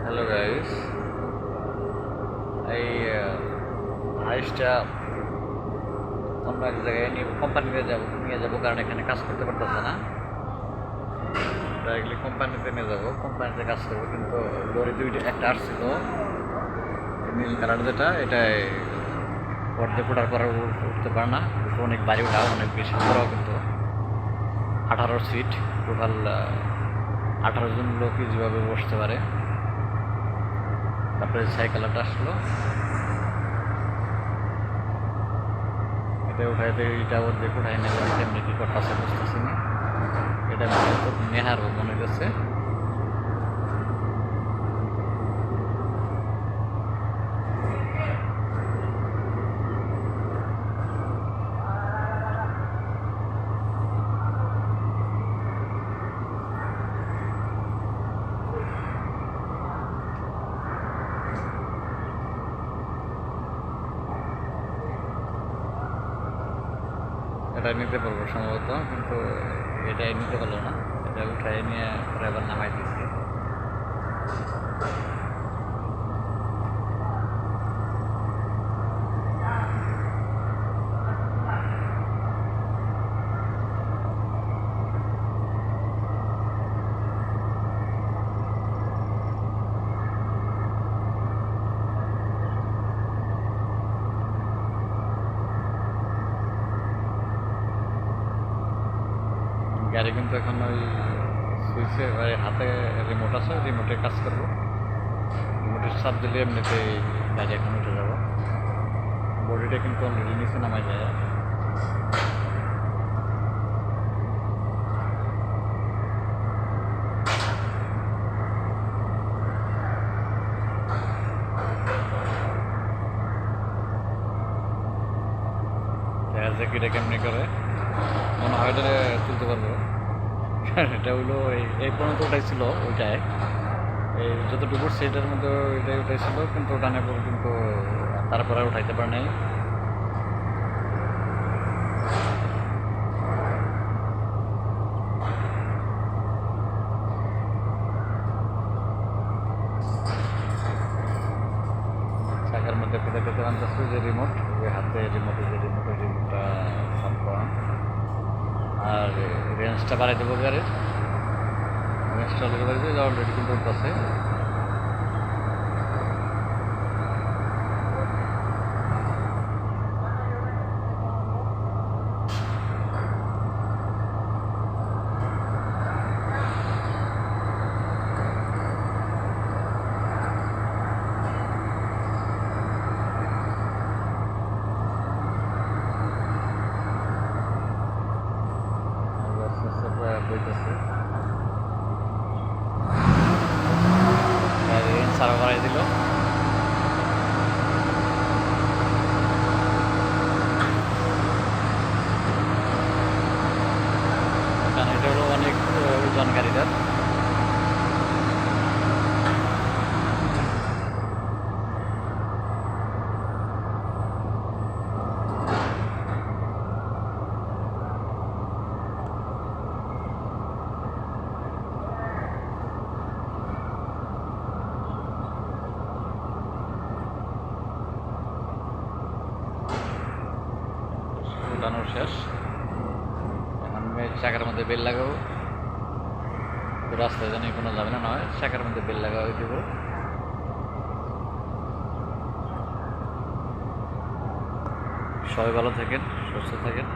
Hello guys, এই আইসটা অন্য এক জায়গায় কোম্পানিতে নিয়ে যাবো কারণ এখানে কাজ করতে পারতেছে না। ডাইরেক্টলি কোম্পানিতে নিয়ে যাবো, কোম্পানিতে কাজ করবো। কিন্তু লরি একটা আসছিল নীল কালার, যেটা এটাই অর্ধেক ওঠার পর উঠতে পারে না। অনেক বাড়ি ওঠা, অনেক বেশি বড়, কিন্তু 18 সিট টোটাল, 18 জন লোক যেভাবে বসতে পারে। তারপরে সাইকেলটা আসলো, এটা উঠাইতে এটা অর্ধেক উঠাই নেবে, কেমনি কী করতেছে বুঝতেছি না। এটা তো নেহার মনে হচ্ছে। এটা নিতে পারবো সম্ভবত, কিন্তু এটাই নিতে পারলো না। এটা উঠাই নিয়ে পরে আবার নামাই দিচ্ছি। গাড়ি কিন্তু এখন ওই সুইচে হাতে রিমোট আছে, রিমোটে কাজ করবো। রিমোটের চাপ দিলে এমনিতেই গাড়ি এখন উঠে যাবো। বডিটা কিন্তু অলরেডি নিচে নামাই যায়। দেখা যাক এটা কেমনি করে, মনে হয় এটা তুলতে পারবো। এটা হইলো এই পর্যন্ত উঠাইছিল ওইটায়, এই যতটুকু সেটার মধ্যে ওইটাই উঠাইছিল, কিন্তু ওঠানোর পর কিন্তু তারপরে উঠাইতে পারে নাই। চাকার মধ্যে পেতে পেতে আনতেছে যে রিমোট, ওই হাতে রিমোটটা সাফ করা। আর রেঞ্জটা বাড়াই দেবো গাড়ির, রেঞ্জটা অলরেডি বাড়িয়ে দেবো, অলরেডি কিন্তু উঠতেছে। বইতেছে সারা বাড়াই দিল। কারণ এটা হলো অনেক ওজন গাড়িটার। উঠানো শেষ, এখন চাকার মধ্যে বেল লাগাবো। রাস্তায় জানি কোনো যাবে না, নয় চাকার মধ্যে বেল লাগাবো দেব। সবাই ভালো থাকেন, সুস্থ থাকেন।